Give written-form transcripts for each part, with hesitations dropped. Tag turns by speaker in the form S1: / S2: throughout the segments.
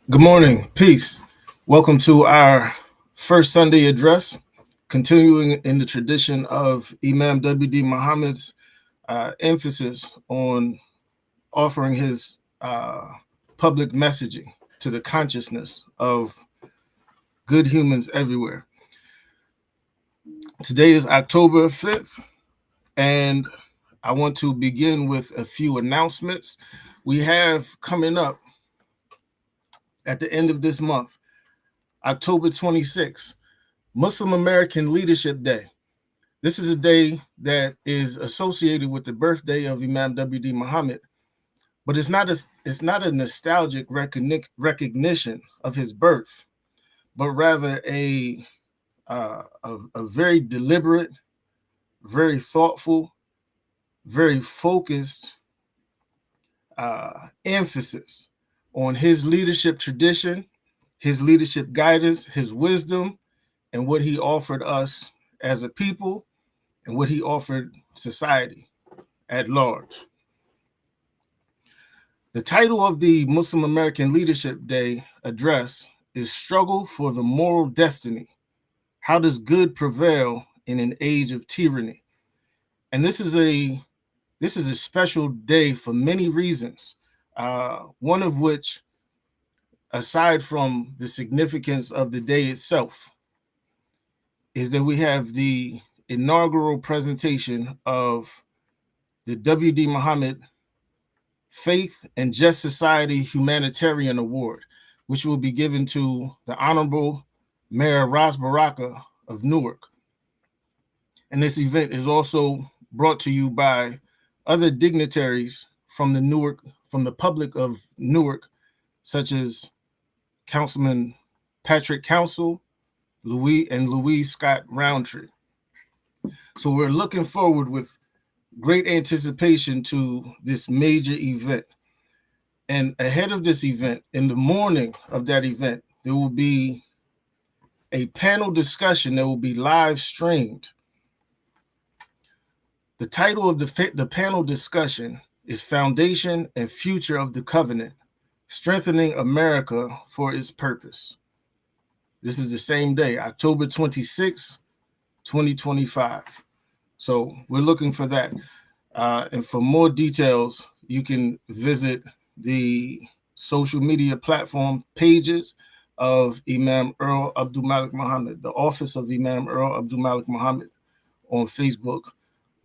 S1: Good morning. Peace. Welcome to our first Sunday address, continuing in the tradition of Imam W.D. Muhammad's emphasis on offering his public messaging to the consciousness of good humans everywhere. Today is October 5th, and I want to begin with a few announcements. We have coming up at the end of this month, October 26th, Muslim American Leadership Day. This is a day that is associated with the birthday of Imam W.D. Muhammad, but it's not a nostalgic recognition of his birth, but rather a very deliberate, very thoughtful, very focused emphasis on his leadership tradition, his leadership guidance, his wisdom, and what he offered us as a people and what he offered society at large. The title of the Muslim American Leadership Day address is Struggle for the Moral Destiny. How does good prevail in an age of tyranny? And this is a special day for many reasons, one of which, aside from the significance of the day itself, is that we have the inaugural presentation of the W.D. Muhammad Faith and Just Society Humanitarian Award, which will be given to the Honorable Mayor Ras Baraka of Newark. And this event is also brought to you by other dignitaries from the public of Newark, such as Councilman Patrick Council, Louise Scott Roundtree. So we're looking forward with great anticipation to this major event. And ahead of this event, in the morning of that event, there will be a panel discussion that will be live streamed. The title of the panel discussion is Foundation and Future of the Covenant, Strengthening America for Its Purpose. This is the same day, October 26, 2025. So we're looking for that. And for more details, you can visit the social media platform pages of Imam Earl Abdul Malik Muhammad, the Office of Imam Earl Abdul Malik Muhammad on Facebook,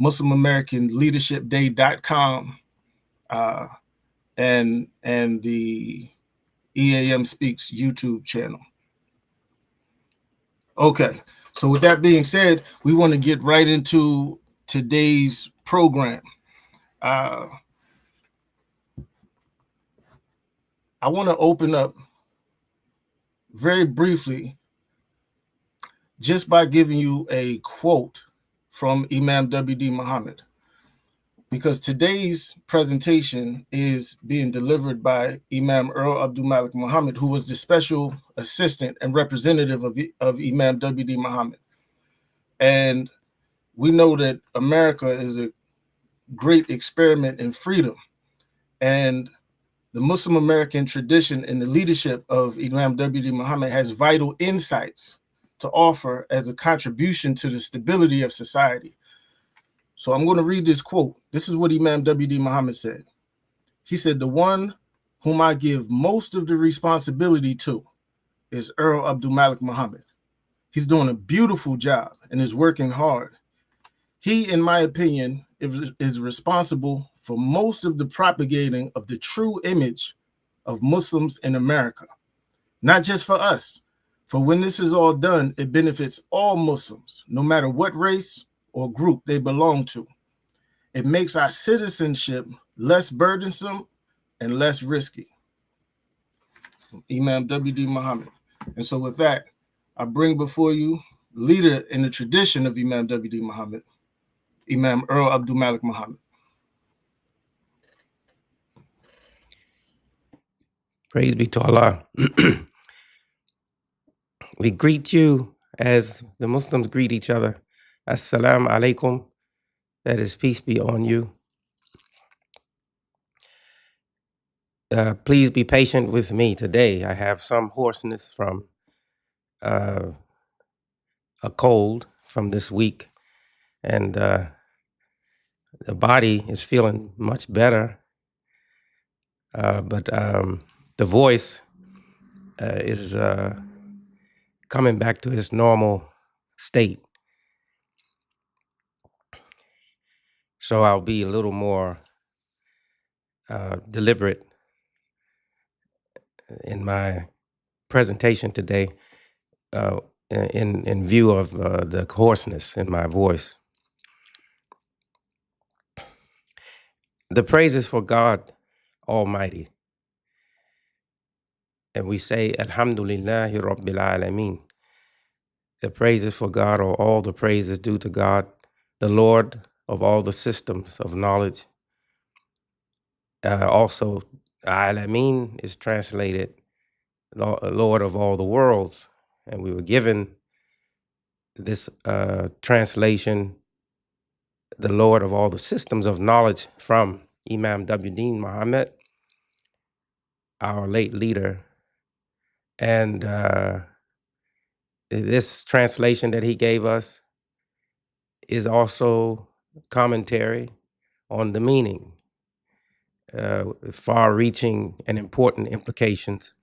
S1: MuslimAmericanLeadershipDay.com, and the EAM Speaks YouTube channel. Okay, so with that being said, we want to get right into today's program. I want to open up very briefly just by giving you a quote from Imam W.D. Muhammad, because today's presentation is being delivered by Imam Earl Abdul Malik Muhammad, who was the special assistant and representative of Imam W.D. Muhammad. And we know that America is a great experiment in freedom. And the Muslim American tradition and the leadership of Imam W.D. Muhammad has vital insights to offer as a contribution to the stability of society. So I'm going to read this quote. This is what Imam W.D. Muhammad said. He said, "The one whom I give most of the responsibility to is Earl Abdul Malik Muhammad. He's doing a beautiful job and is working hard. He, in my opinion, is responsible for most of the propagating of the true image of Muslims in America. Not just for us, for when this is all done, it benefits all Muslims, no matter what race or group they belong to. It makes our citizenship less burdensome and less risky." From Imam W.D. Muhammad. And so with that, I bring before you leader in the tradition of Imam W.D. Muhammad, Imam Earl Abdul Malik Muhammad.
S2: Praise be to Allah. We greet you as the Muslims greet each other. Assalamu alaikum. That is, peace be on you. Please be patient with me today. I have some hoarseness from uh, a cold from this week, and the body is feeling much better, but the voice is coming back to its normal state. So I'll be a little more deliberate in my presentation today, uh, in view of the hoarseness in my voice. The praises for God Almighty, and we say Alhamdulillahi Rabbil Alameen. The praises for God, or all the praises due to God, the Lord of all the systems of knowledge. Also, Alameen is translated Lord of all the worlds, and we were given this translation, the Lord of all the systems of knowledge, from Imam W. Muhammad, our late leader. And this translation that he gave us is also commentary on the meaning, far-reaching and important implications.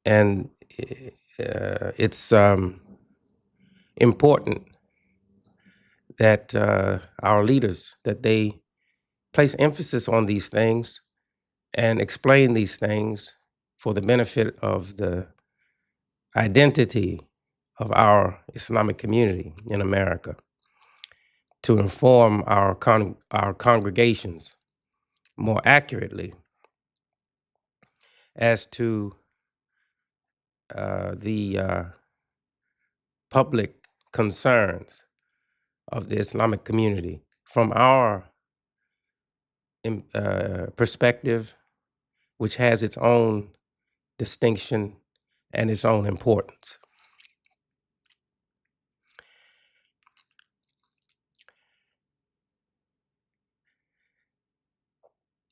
S2: And it's important that our leaders, that they place emphasis on these things and explain these things for the benefit of the identity of our Islamic community in America, to inform our congregations more accurately as to the public concerns of the Islamic community from our perspective, which has its own distinction and its own importance.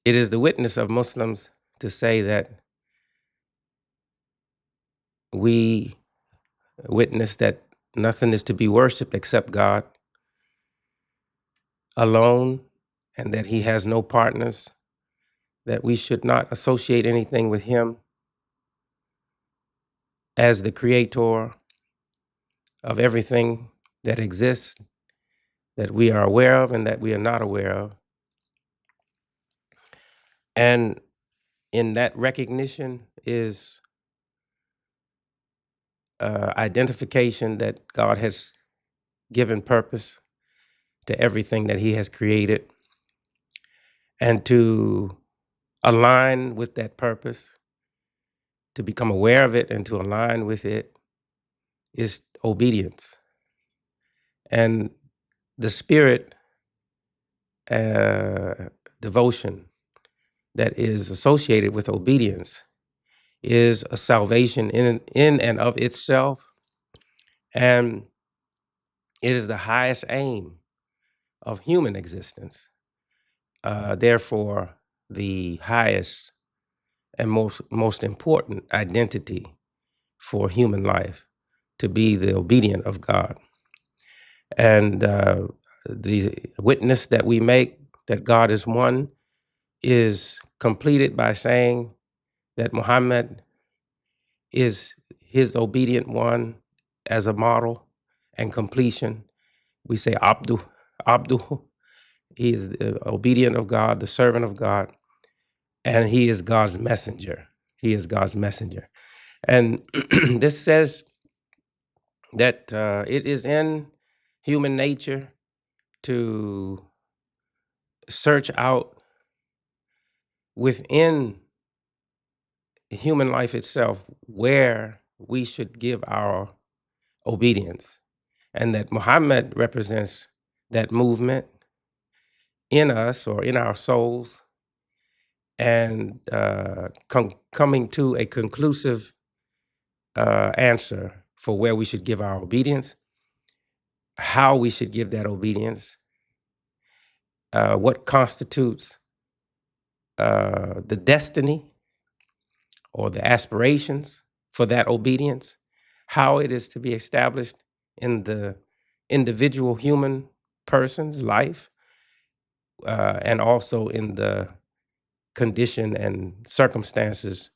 S2: It is the witness of Muslims to say that we witness that nothing is to be worshipped except God alone, and that he has no partners, that we should not associate anything with him as the creator of everything that exists, that we are aware of and that we are not aware of. And in that recognition is identification that God has given purpose to everything that he has created, and to align with that purpose, to become aware of it and to align with it, is obedience. And the spirit devotion that is associated with obedience is a salvation in and of itself, and it is the highest aim of human existence. Therefore, the highest and most important identity for human life, to be the obedient of God. And the witness that we make that God is one is completed by saying that Muhammad is his obedient one as a model and completion. We say Abdu, Abdu. He is the obedient of God, the servant of God, and he is God's messenger. He is God's messenger. And this says that it is in human nature to search out within human life itself where we should give our obedience, and that Muhammad represents that movement in us or in our souls, and coming to a conclusive answer for where we should give our obedience, how we should give that obedience, what constitutes the destiny or the aspirations for that obedience, how it is to be established in the individual human person's life, and also in the condition and circumstances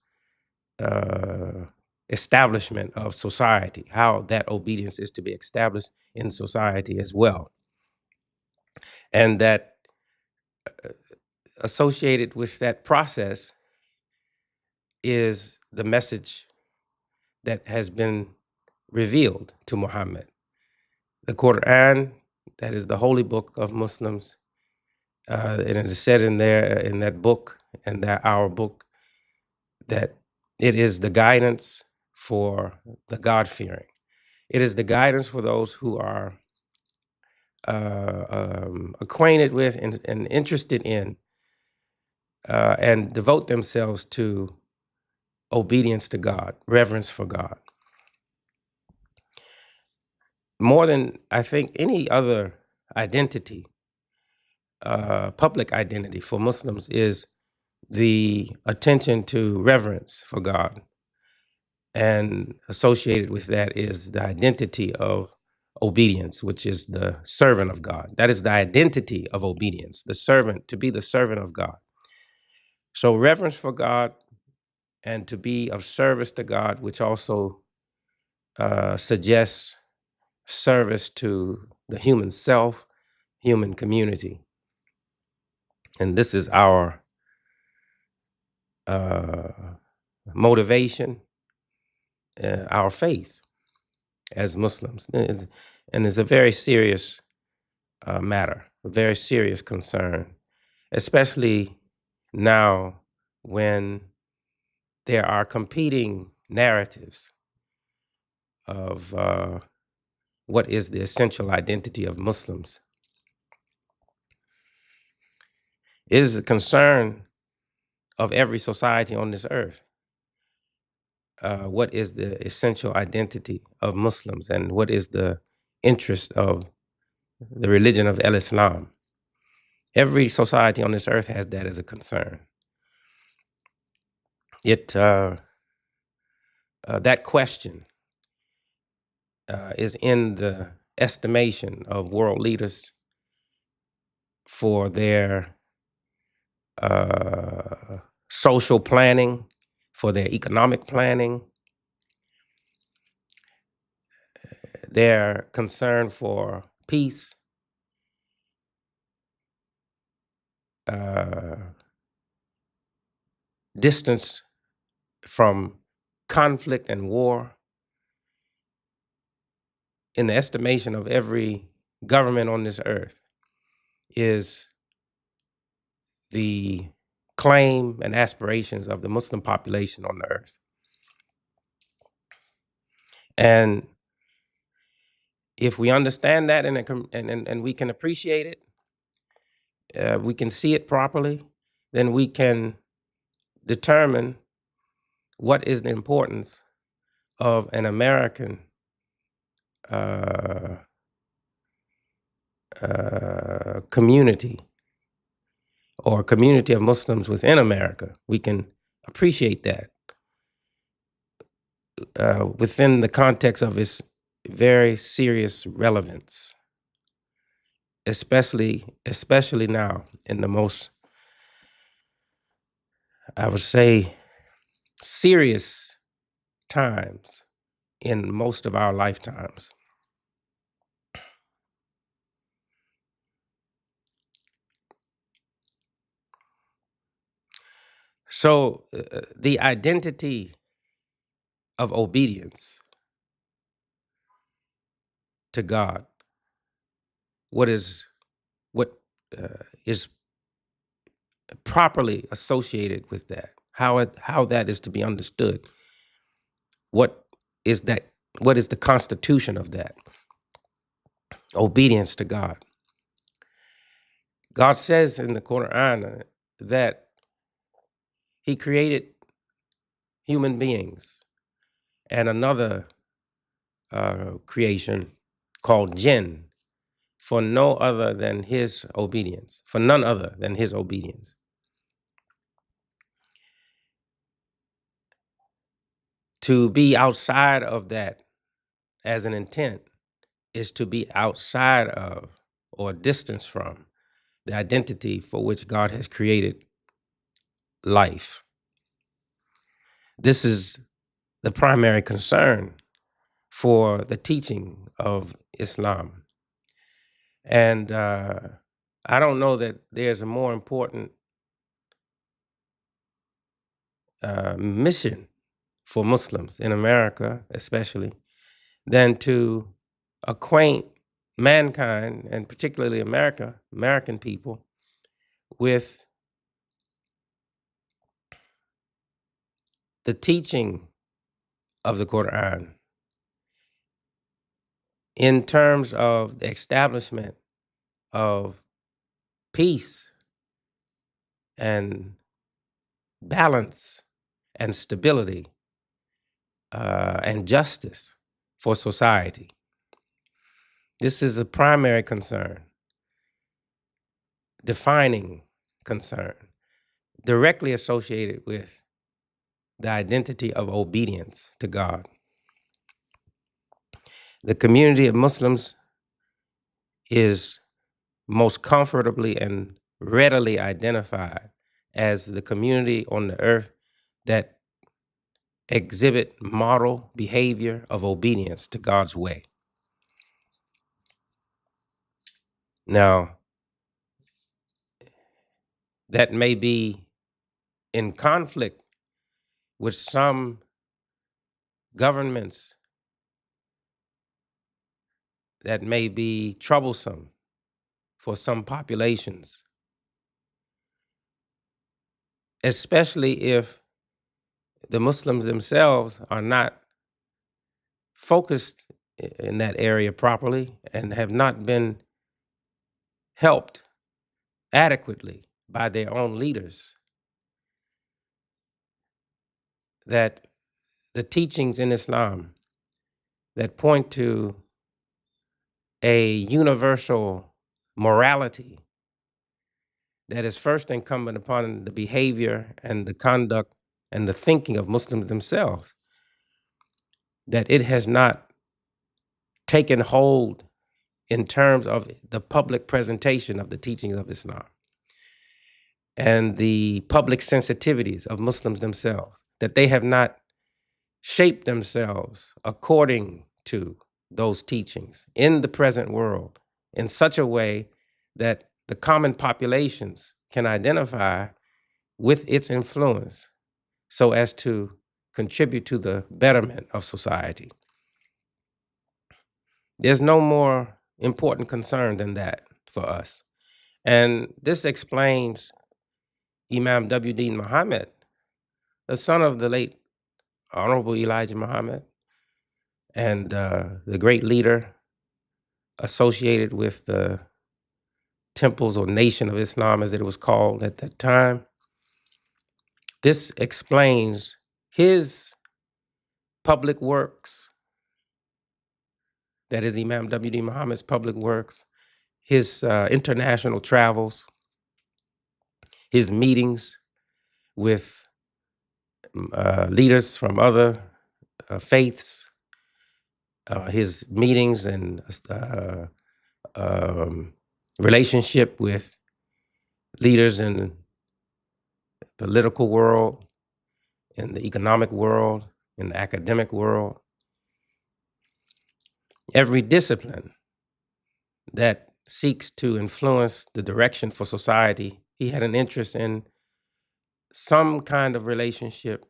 S2: establishment of society, how that obedience is to be established in society as well. And that associated with that process is the message that has been revealed to Muhammad. The Quran, that is the holy book of Muslims, and it is said in there, in that book, and that our book, that it is the guidance for the God-fearing. It is the guidance for those who are acquainted with and interested in and devote themselves to obedience to God, reverence for God. More than, I think, any other identity, public identity for Muslims is the attention to reverence for God. And associated with that is the identity of obedience, which is the servant of God. That is the identity of obedience, the servant, to be the servant of God. So reverence for God and to be of service to God, which also suggests service to the human self, human community. And this is our motivation, our faith as Muslims. And it's a very serious matter, a very serious concern, especially now when there are competing narratives of what is the essential identity of Muslims. It is a concern of every society on this earth. What is the essential identity of Muslims, and what is the interest of the religion of Islam? Every society on this earth has that as a concern. That question is in the estimation of world leaders for their social planning, for their economic planning, their concern for peace, distance from conflict and war. In the estimation of every government on this earth, is the claim and aspirations of the Muslim population on the earth. And if we understand that and we can appreciate it, we can see it properly, then we can determine what is the importance of an American community, or a community of Muslims within America. We can appreciate that within the context of its very serious relevance, especially now in the most, I would say, serious times in most of our lifetimes. So the identity of obedience to God, what is properly associated with that, how that is to be understood, what is that, what is the constitution of that obedience to God. God says in the Quran that he created human beings and another creation called jinn for no other than his obedience, for none other than his obedience. To be outside of that as an intent is to be outside of or distance from the identity for which God has created life. This is the primary concern for the teaching of Islam. And I don't know that there's a more important mission for Muslims in America, especially, than to acquaint mankind, and particularly American people, with the teaching of the Quran in terms of the establishment of peace and balance and stability and justice for society. This is a primary concern, defining concern, directly associated with the identity of obedience to God. The community of Muslims is most comfortably and readily identified as the community on the earth that exhibit model behavior of obedience to God's way. Now, that may be in conflict with some governments, that may be troublesome for some populations, especially if the Muslims themselves are not focused in that area properly and have not been helped adequately by their own leaders. That the teachings in Islam that point to a universal morality that is first incumbent upon the behavior and the conduct and the thinking of Muslims themselves, that it has not taken hold in terms of the public presentation of the teachings of Islam and the public sensitivities of Muslims themselves, that they have not shaped themselves according to those teachings in the present world in such a way that the common populations can identify with its influence so as to contribute to the betterment of society. There's no more important concern than that for us. And this explains Imam W.D. Muhammad, the son of the late Honorable Elijah Muhammad, and the great leader associated with the temples or Nation of Islam, as it was called at that time. This explains his public works, that is Imam W.D. Muhammad's public works, his international travels, his meetings with leaders from other faiths, his meetings and relationship with leaders in the political world, in the economic world, in the academic world. Every discipline that seeks to influence the direction for society, he had an interest in some kind of relationship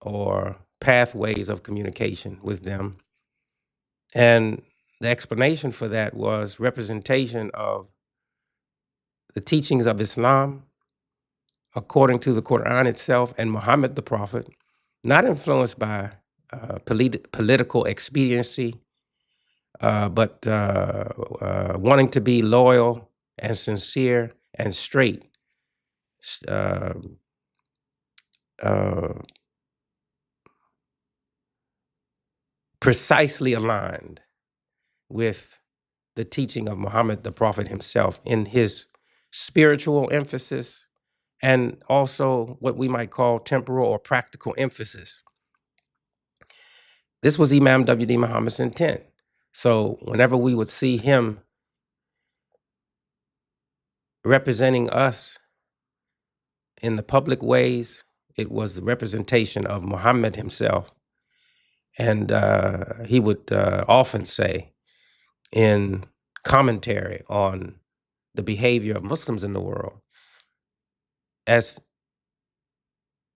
S2: or pathways of communication with them. And the explanation for that was representation of the teachings of Islam according to the Quran itself and Muhammad the Prophet, not influenced by political expediency, but wanting to be loyal and sincere and straight, precisely aligned with the teaching of Muhammad the Prophet himself in his spiritual emphasis and also what we might call temporal or practical emphasis. This was Imam W.D. Muhammad's intent. So whenever we would see him representing us in the public ways, it was the representation of Muhammad himself. And he would often say in commentary on the behavior of Muslims in the world, as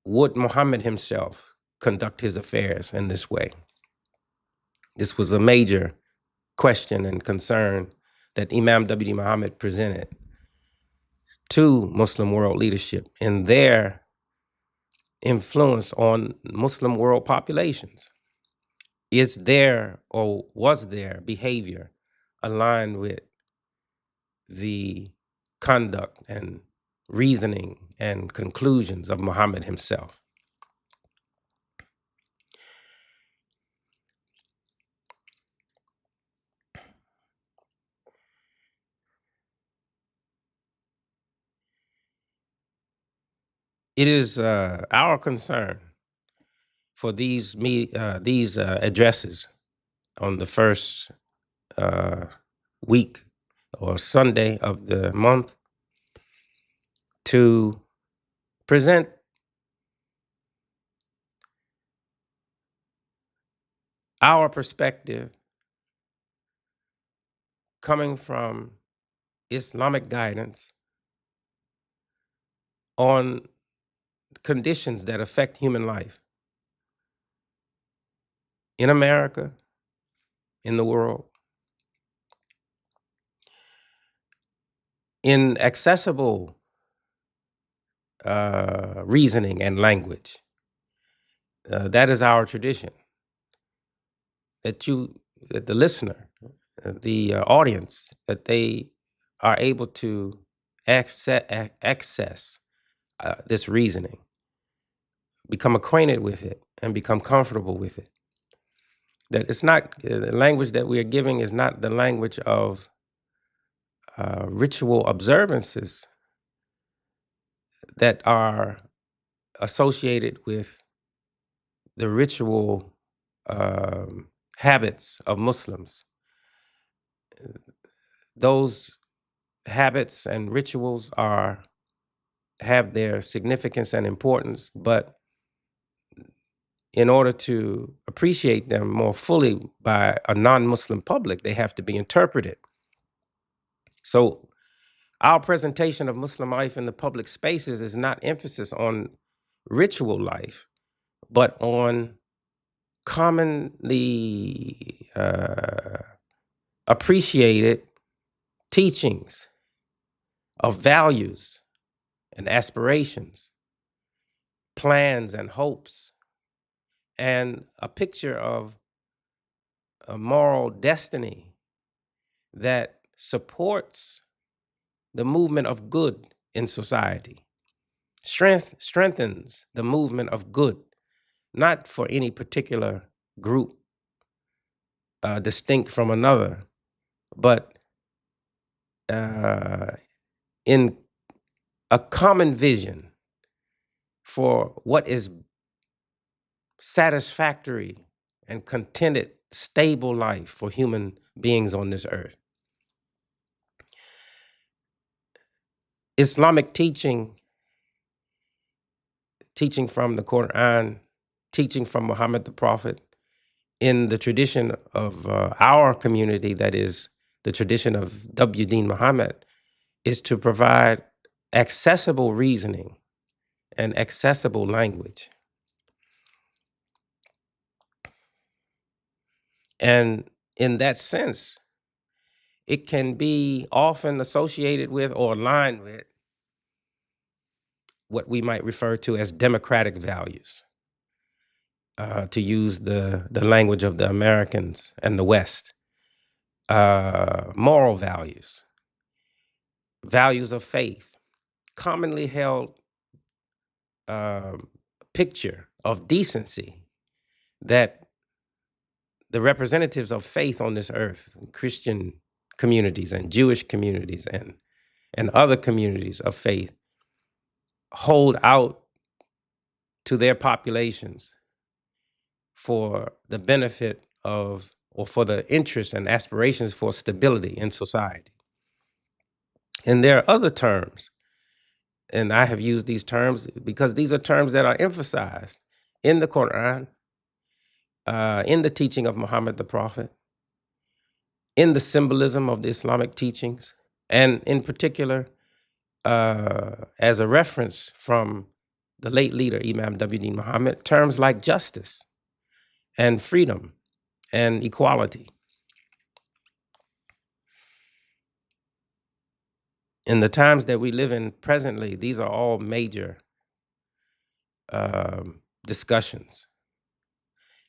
S2: would Muhammad himself conduct his affairs in this way? This was a major question and concern that Imam W.D. Muhammad presented to Muslim world leadership in their influence on Muslim world populations. Is there or was their behavior aligned with the conduct and reasoning and conclusions of Muhammad himself? It is our concern for these addresses on the first week or Sunday of the month to present our perspective coming from Islamic guidance on conditions that affect human life in America, in the world, in accessible reasoning and language. That is our tradition. That the listener, the audience, that they are able to access this reasoning, become acquainted with it, and become comfortable with it. That it's not the language that we are giving is not the language of ritual observances that are associated with the ritual habits of Muslims. Those habits and rituals have their significance and importance, but in order to appreciate them more fully by a non-Muslim public, they have to be interpreted. So our presentation of Muslim life in the public spaces is not emphasis on ritual life, but on commonly appreciated teachings of values and aspirations, plans and hopes, and a picture of a moral destiny that supports the movement of good in society, strengthens the movement of good, not for any particular group distinct from another, but in a common vision for what is satisfactory and contented, stable life for human beings on this earth. Islamic teaching from the Quran, teaching from Muhammad the Prophet, in the tradition of our community, that is the tradition of W.D. Muhammad, is to provide accessible reasoning and accessible language. And in that sense, it can be often associated with or aligned with what we might refer to as democratic values, to use the language of the Americans and the West. Moral values, values of faith, commonly held picture of decency that the representatives of faith on this earth, Christian communities and Jewish communities and other communities of faith, hold out to their populations for the benefit of, or for the interests and aspirations for stability in society. And there are other terms, and I have used these terms because these are terms that are emphasized in the Quran, in the teaching of Muhammad the Prophet, in the symbolism of the Islamic teachings, and in particular, as a reference from the late leader, Imam W.D. Muhammad, terms like justice and freedom and equality. In the times that we live in presently, these are all major discussions.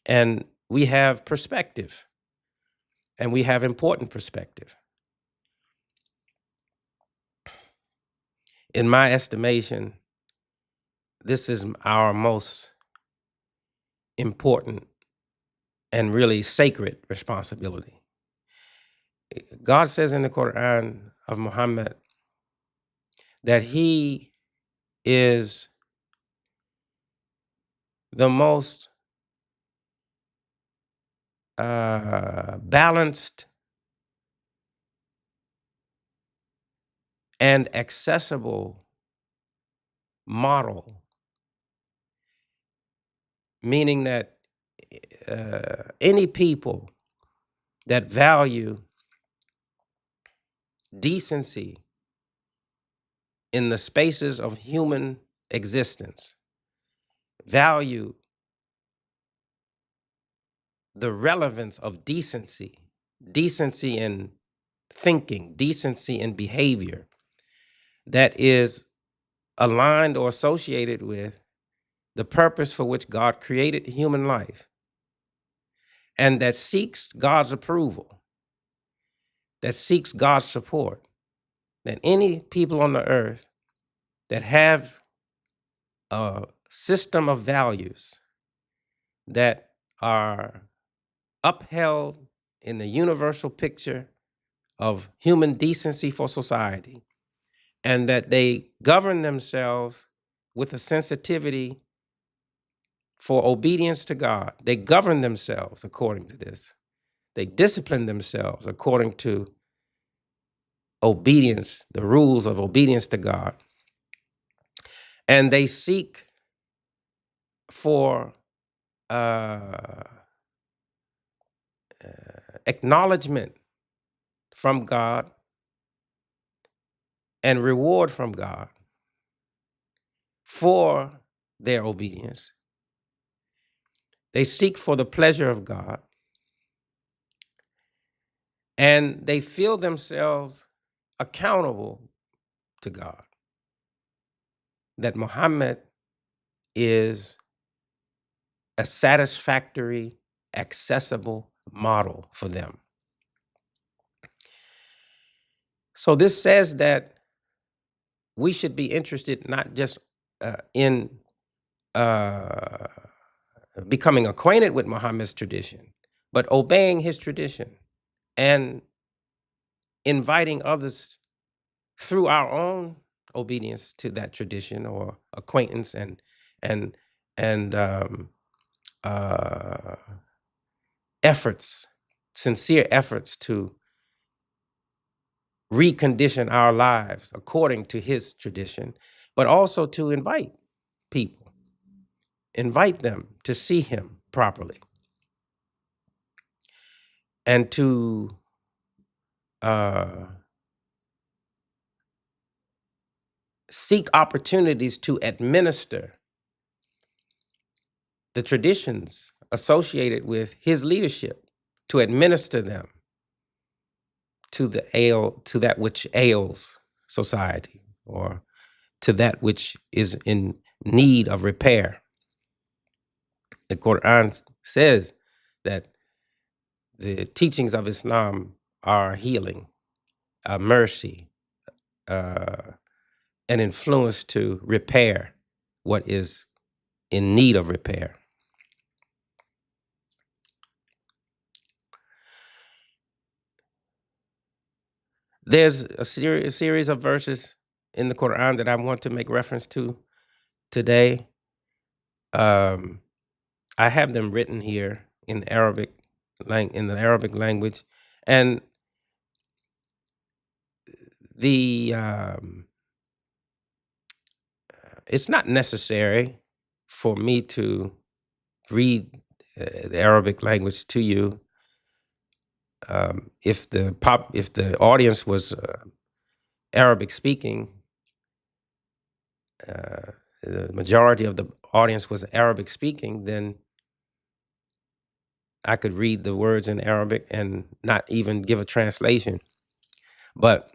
S2: And we have perspective, and we have important perspective. In my estimation, this is our most important and really sacred responsibility. God says in the Quran of Muhammad that he is the most balanced and accessible model, meaning that any people that value decency in the spaces of human existence, value the relevance of decency, decency in thinking, decency in behavior that is aligned or associated with the purpose for which God created human life, and that seeks God's approval, that seeks God's support, that any people on the earth that have a system of values that are upheld in the universal picture of human decency for society, and that they govern themselves with a sensitivity for obedience to God. They govern themselves according to this. They discipline themselves according to obedience, the rules of obedience to God. And they seek for acknowledgement from God and reward from God for their obedience. They seek for the pleasure of God, and they feel themselves accountable to God. That Muhammad is a satisfactory, accessible model for them. So this says that we should be interested not just in becoming acquainted with Muhammad's tradition, but obeying his tradition and inviting others through our own obedience to that tradition or acquaintance and uh, efforts, sincere efforts to recondition our lives according to his tradition, but also to invite people, invite them to see him properly, and to seek opportunities to administer the traditions associated with his leadership, to administer them to that which ails society, or to that which is in need of repair. The Quran says that the teachings of Islam are healing, mercy, an influence to repair what is in need of repair. There's a series of verses in the Quran that I want to make reference to today. I have them written here in Arabic, in the Arabic language, and the it's not necessary for me to read the Arabic language to you. If the audience was Arabic speaking, the majority of the audience was Arabic speaking, then I could read the words in Arabic and not even give a translation. But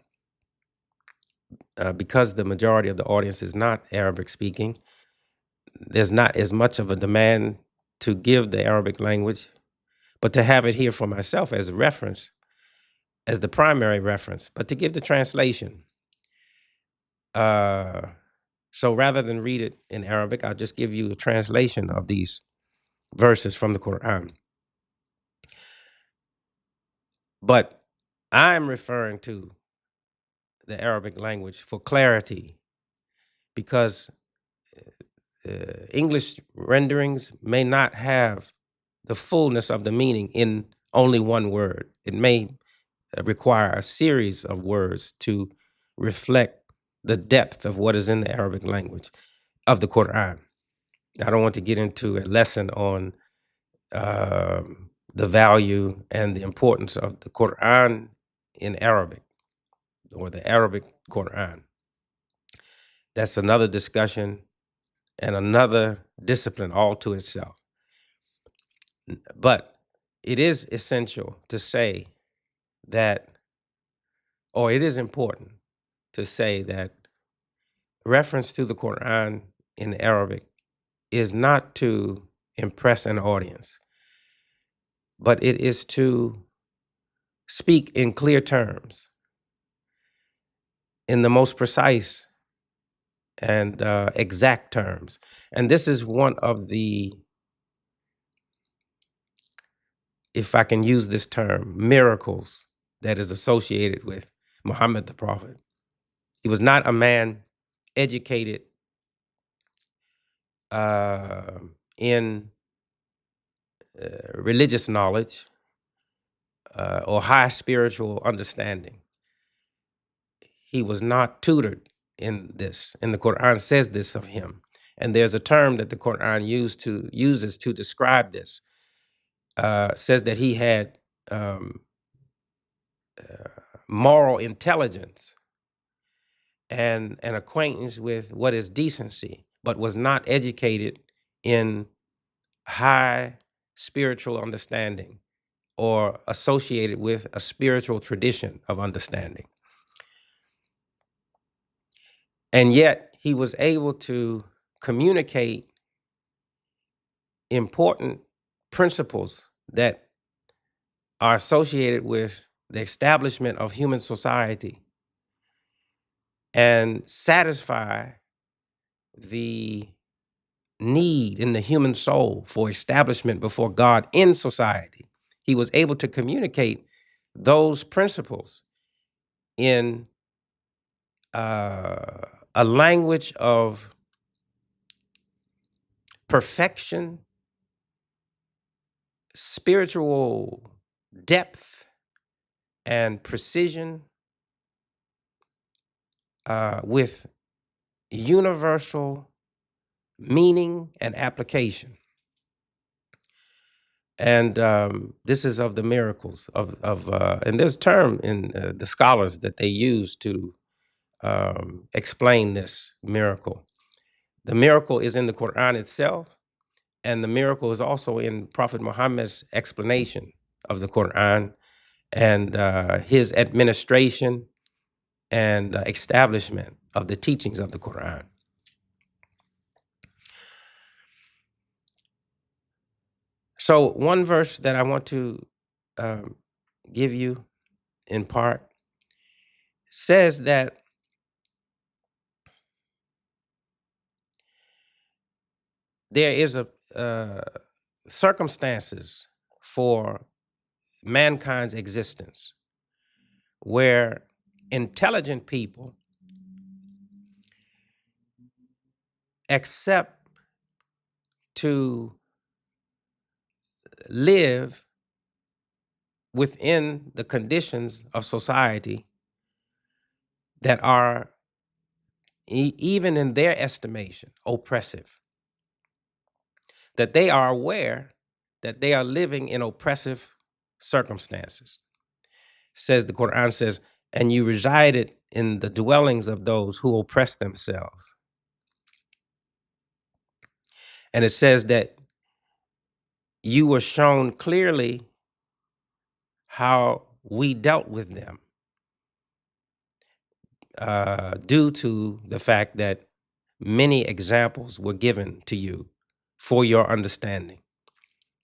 S2: because the majority of the audience is not Arabic speaking, there's not as much of a demand to give the Arabic language, but to have it here for myself as a reference, as the primary reference, but to give the translation. So rather than read it in Arabic, I'll just give you a translation of these verses from the Quran. But I'm referring to the Arabic language for clarity because English renderings may not have the fullness of the meaning in only one word. It may require a series of words to reflect the depth of what is in the Arabic language of the Quran. I don't want to get into a lesson on the value and the importance of the Quran in Arabic or the Arabic Quran. That's another discussion and another discipline all to itself. But it is essential to say that, or it is important to say that reference to the Quran in Arabic is not to impress an audience, but it is to speak in clear terms, in the most precise and exact terms. And this is one of the, if I can use this term, miracles that is associated with Muhammad the Prophet. He was not a man educated in religious knowledge or high spiritual understanding. He was not tutored in this, and the Quran says this of him. And there's a term that the Quran uses to describe this. Says that he had moral intelligence and an acquaintance with what is decency, but was not educated in high spiritual understanding or associated with a spiritual tradition of understanding. And yet he was able to communicate important principles that are associated with the establishment of human society and satisfy the need in the human soul for establishment before God in society. He was able to communicate those principles in a language of perfection, spiritual depth, and precision with universal meaning and application. And this is of the miracles of and there's a term in the scholars that they use to explain this miracle. The miracle is in the Quran itself, and the miracle is also in Prophet Muhammad's explanation of the Quran and his administration and establishment of the teachings of the Quran. So one verse that I want to give you in part says that there is a circumstances for mankind's existence where intelligent people accept to live within the conditions of society that are, even in their estimation, oppressive, that they are aware that they are living in oppressive circumstances. Says the Quran says, and you resided in the dwellings of those who oppress themselves. And it says that you were shown clearly how we dealt with them, due to the fact that many examples were given to you for your understanding.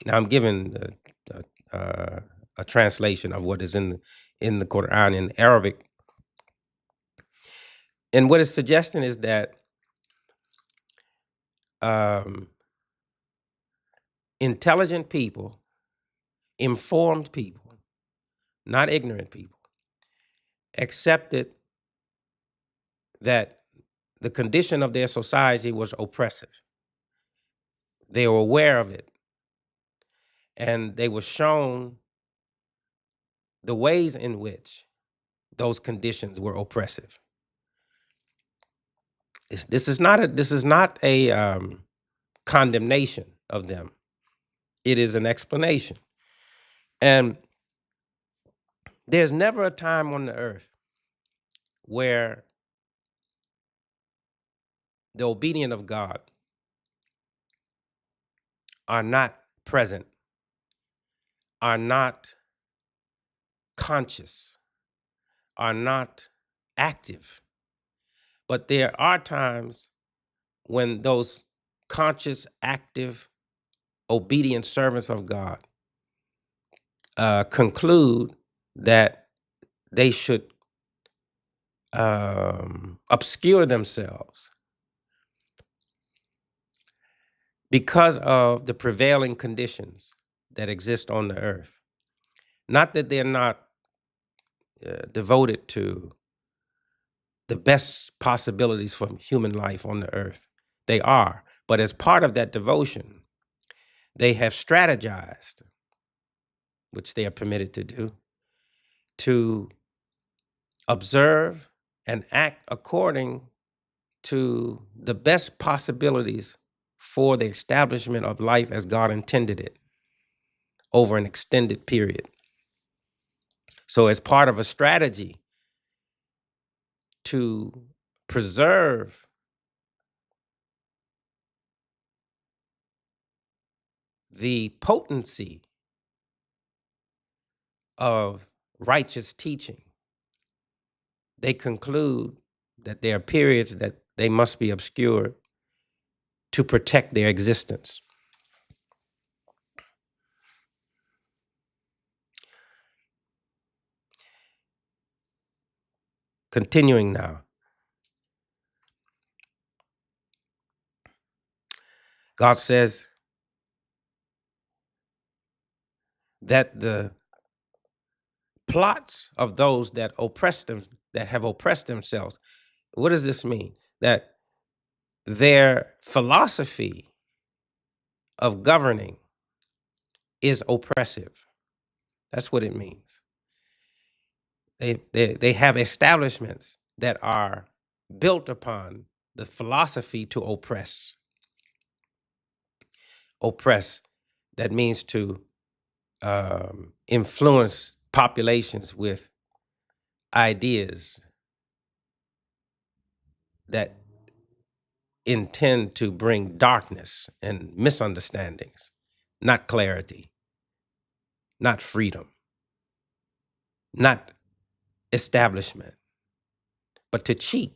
S2: Now I'm giving a translation of what is in the Quran in Arabic, and what it's suggesting is that intelligent people, informed people, not ignorant people, accepted that the condition of their society was oppressive. They were aware of it, and they were shown the ways in which those conditions were oppressive. This is not a condemnation of them. It is an explanation. And there's never a time on the earth where the obedient of God are not present, are not conscious, are not active. But there are times when those conscious, active, obedient servants of God conclude that they should obscure themselves because of the prevailing conditions that exist on the earth. Not that they're not devoted to the best possibilities for human life on the earth. They are. But as part of that devotion, they have strategized, which they are permitted to do, to observe and act according to the best possibilities for the establishment of life as God intended it over an extended period. So as part of a strategy to preserve the potency of righteous teaching, they conclude that there are periods that they must be obscured to protect their existence. Continuing now, God says that the plots of those that oppress them, that have oppressed themselves, what does this mean? That their philosophy of governing is oppressive. That's what it means. They have establishments that are built upon the philosophy to oppress. Oppress, that means to influence populations with ideas that intend to bring darkness and misunderstandings, not clarity, not freedom, not establishment, but to cheat,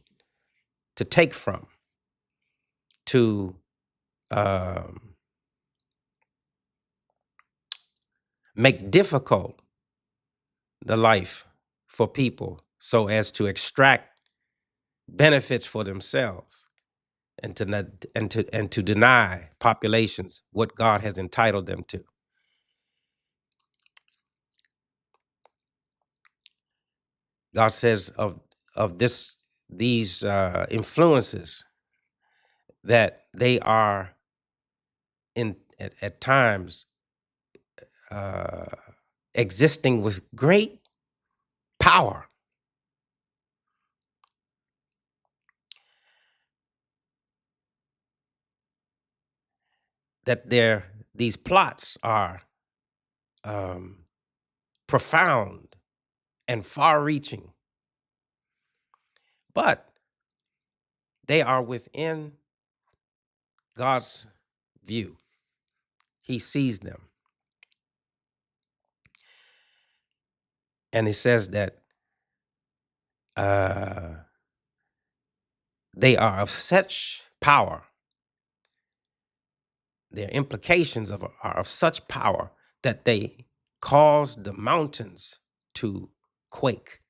S2: to take from, to make difficult the life for people so as to extract benefits for themselves and to deny populations what God has entitled them to. God says of these influences that they are at times existing with great power. That these plots are profound and far-reaching, but they are within God's view. He sees them. And he says that they are of such power, their implications are of such power that they cause the mountains to quake.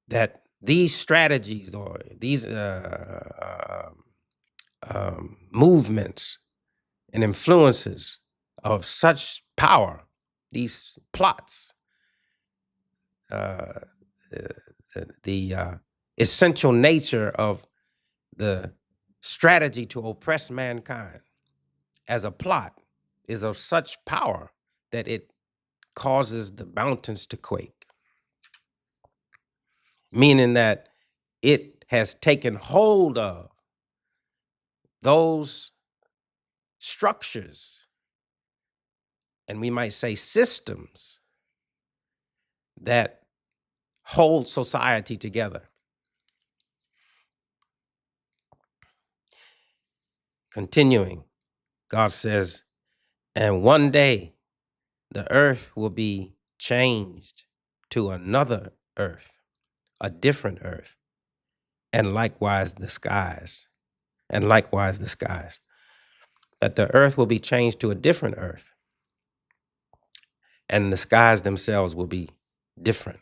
S2: That these strategies or these movements and influences of such power, these plots, the essential nature of the strategy to oppress mankind as a plot is of such power that it causes the mountains to quake, meaning that it has taken hold of those structures, and we might say systems, that hold society together. Continuing, God says, and one day the earth will be changed to another earth, a different earth, and likewise the skies, and likewise the skies. That the earth will be changed to a different earth, and the skies themselves will be different.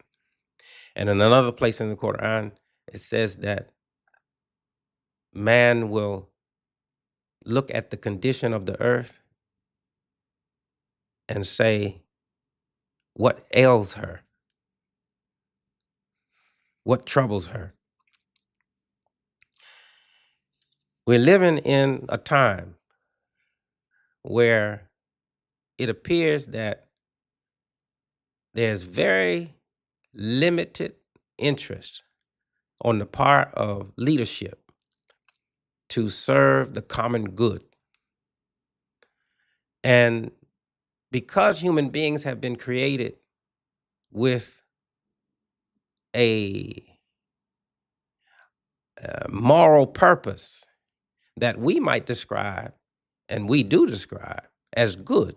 S2: And in another place in the Quran, it says that man will look at the condition of the earth and say, what ails her? What troubles her? We're living in a time where it appears that there's very limited interest on the part of leadership to serve the common good. And because human beings have been created with a moral purpose that we might describe, and we do describe, as good,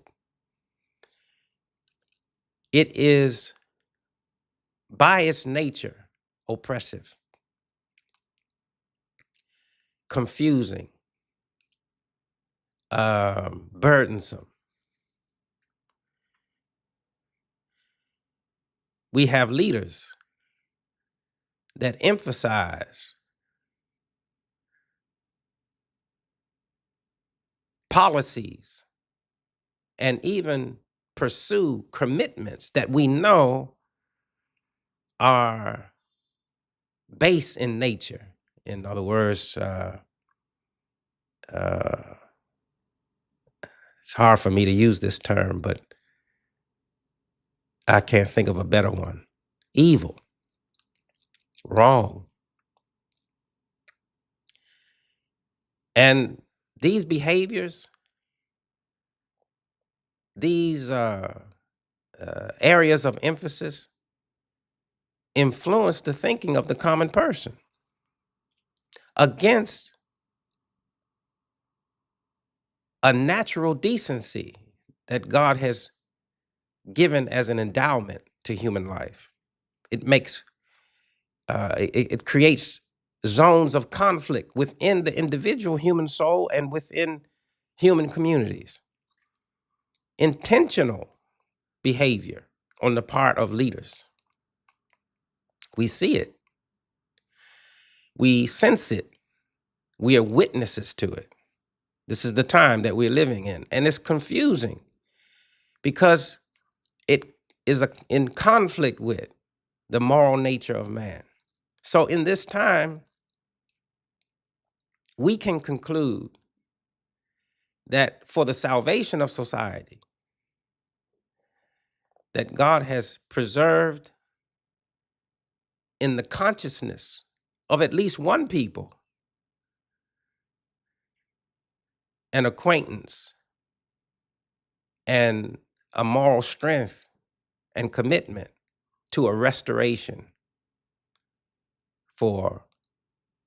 S2: it is by its nature oppressive, confusing, burdensome. We have leaders that emphasize policies and even pursue commitments that we know are base in nature. In other words, it's hard for me to use this term, but I can't think of a better one. Evil, wrong. And these behaviors, these areas of emphasis influence the thinking of the common person against a natural decency that God has given as an endowment to human life. It makes, it creates zones of conflict within the individual human soul and within human communities. Intentional behavior on the part of leaders. We see it. We sense it. We are witnesses to it. This is the time that we're living in. And it's confusing because it is in conflict with the moral nature of man. So in this time, we can conclude that for the salvation of society, that God has preserved in the consciousness of at least one people an acquaintance and a moral strength and commitment to a restoration for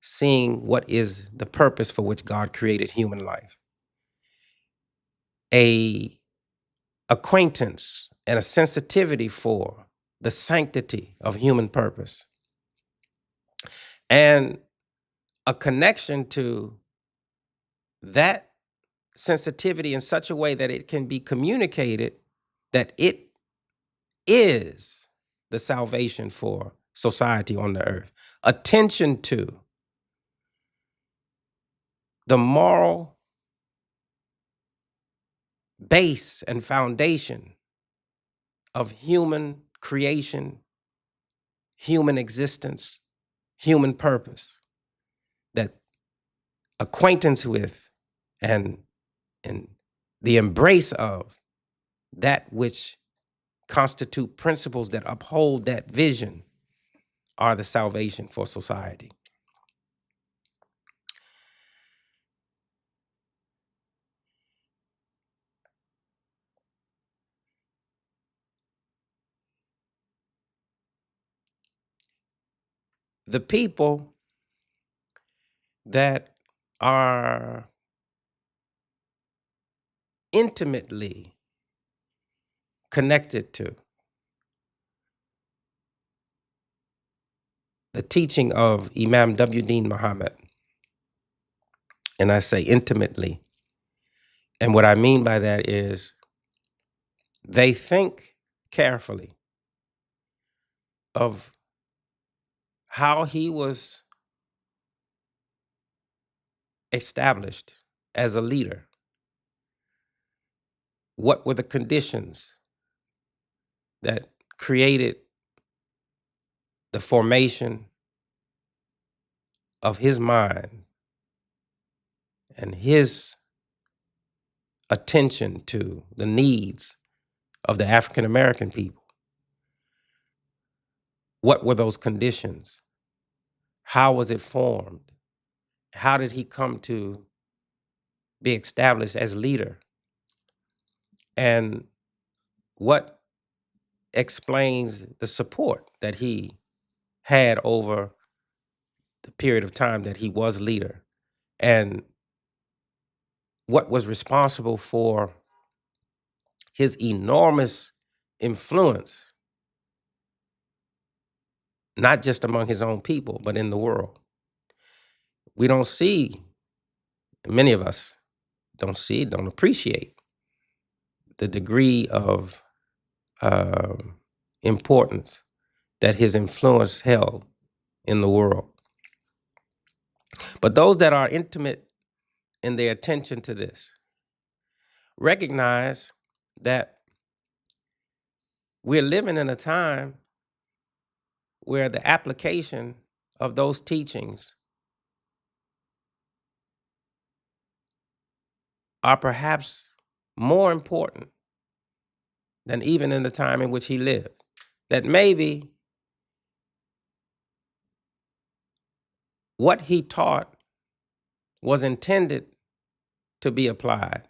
S2: seeing what is the purpose for which God created human life. A acquaintance and a sensitivity for the sanctity of human purpose, and a connection to that sensitivity in such a way that it can be communicated that it is the salvation for society on the earth. Attention to the moral base and foundation of human creation, human existence, human purpose, that acquaintance with and the embrace of that which constitute principles that uphold that vision are the salvation for society. The people that are intimately connected to the teaching of Imam W. Muhammad, and I say intimately, and what I mean by that is they think carefully of how he was established as a leader. What were the conditions that created the formation of his mind and his attention to the needs of the African American people? What were those conditions? How was it formed? How did he come to be established as leader? And what explains the support that he had over the period of time that he was leader? And what was responsible for his enormous influence, not just among his own people, but in the world? We don't see, many of us don't see, don't appreciate the degree of importance that his influence held in the world. But those that are intimate in their attention to this recognize that we're living in a time where the application of those teachings are perhaps more important than even in the time in which he lived. That maybe what he taught was intended to be applied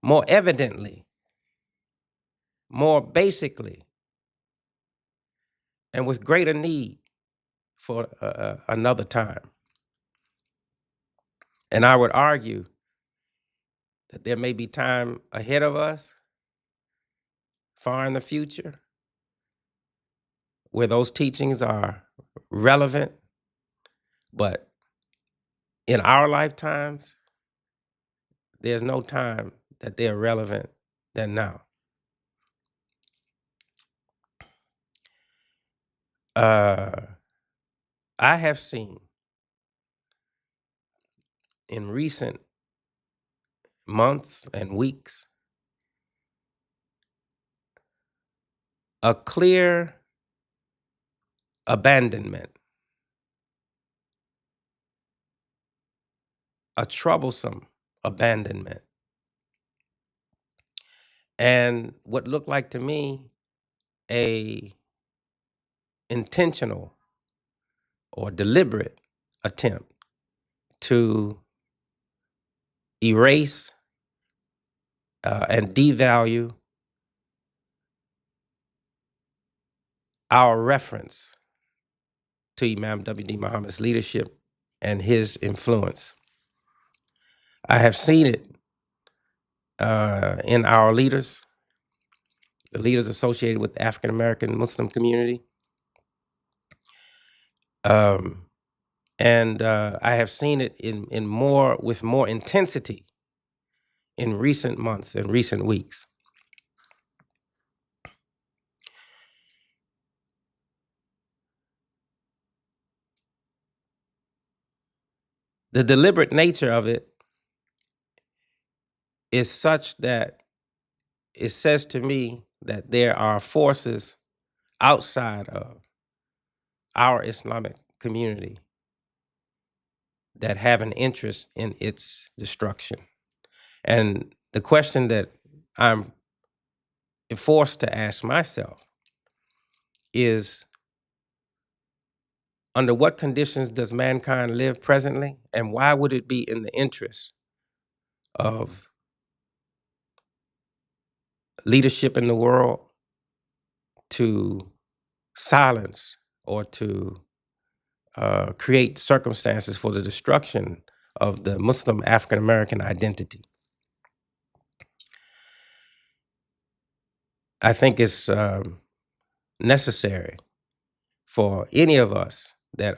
S2: more evidently, more basically, and with greater need for another time. And I would argue that there may be time ahead of us, far in the future, where those teachings are relevant, but in our lifetimes, there's no time that they're relevant than now. I have seen in recent months and weeks a clear abandonment a troublesome abandonment, and what looked like to me a intentional or deliberate attempt to erase and devalue our reference to Imam W.D. Muhammad's leadership and his influence. I have seen it in our leaders, the leaders associated with the African American Muslim community. And I have seen it with more intensity in recent months and recent weeks. The deliberate nature of it is such that it says to me that there are forces outside of our Islamic community that have an interest in its destruction. And the question that I'm forced to ask myself is, under what conditions does mankind live presently, and why would it be in the interest of leadership in the world to silence or to create circumstances for the destruction of the Muslim African American identity? I think it's necessary for any of us that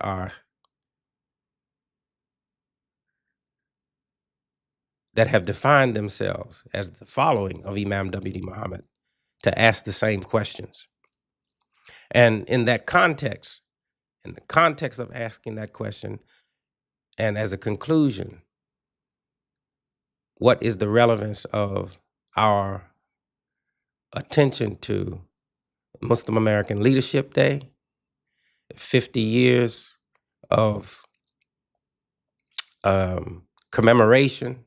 S2: have defined themselves as the following of Imam W.D. Muhammad to ask the same questions. And in the context of asking that question, and as a conclusion, what is the relevance of our attention to Muslim American Leadership Day, 50 years of commemoration,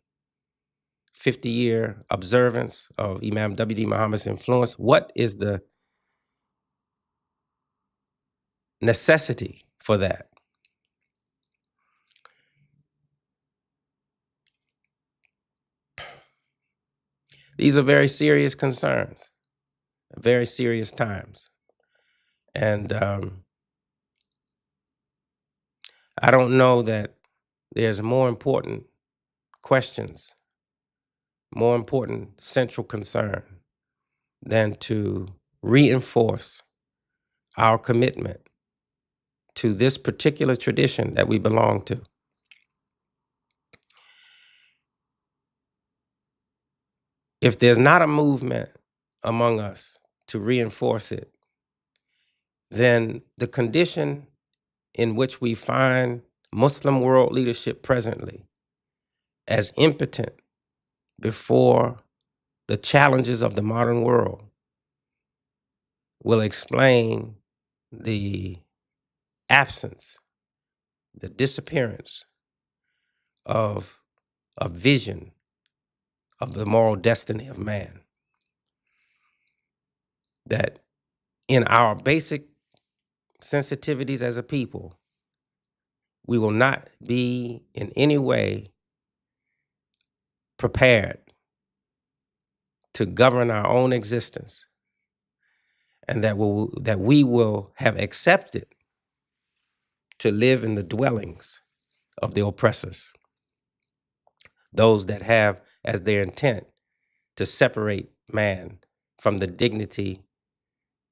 S2: 50-year observance of Imam W.D. Muhammad's influence? What is the necessity for that? These are very serious concerns, very serious times. And I don't know that there's more important questions, more important central concern than to reinforce our commitment to this particular tradition that we belong to. If there's not a movement among us to reinforce it, then the condition in which we find Muslim world leadership presently, as impotent before the challenges of the modern world, will explain the absence, the disappearance of a vision of the moral destiny of man. That in our basic sensitivities as a people, we will not be in any way prepared to govern our own existence, and that we will have accepted to live in the dwellings of the oppressors, those that have as their intent to separate man from the dignity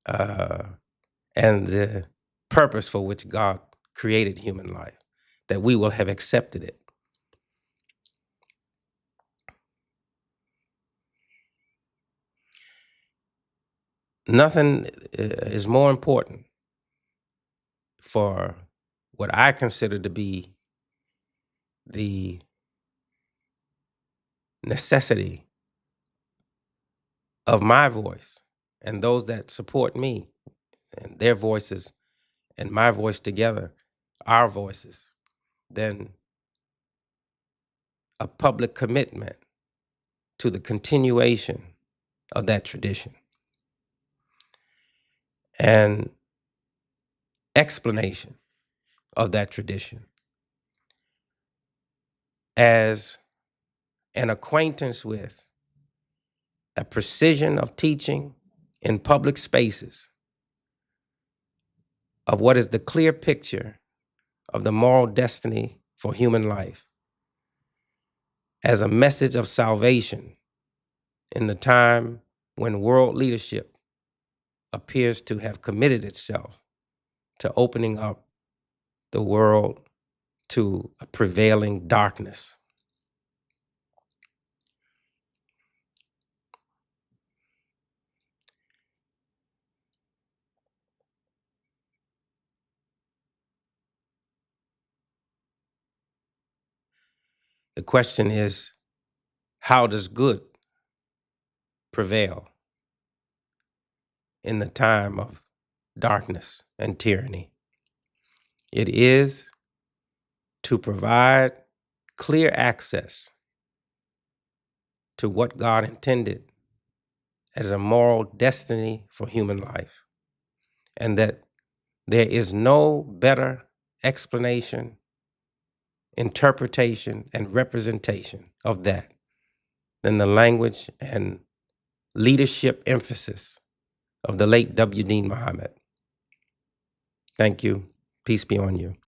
S2: and the purpose for which God created human life, that we will have accepted it. Nothing is more important for what I consider to be the necessity of my voice and those that support me, and their voices and my voice together, our voices, than a public commitment to the continuation of that tradition and explanation of that tradition as an acquaintance with a precision of teaching in public spaces of what is the clear picture of the moral destiny for human life as a message of salvation in the time when world leadership appears to have committed itself to opening up the world to a prevailing darkness. The question is, how does good prevail in the time of darkness and tyranny? It is to provide clear access to what God intended as a moral destiny for human life, and that there is no better explanation, interpretation, and representation of that than the language and leadership emphasis of the late W. Dean Muhammad. Thank you. Peace be on you.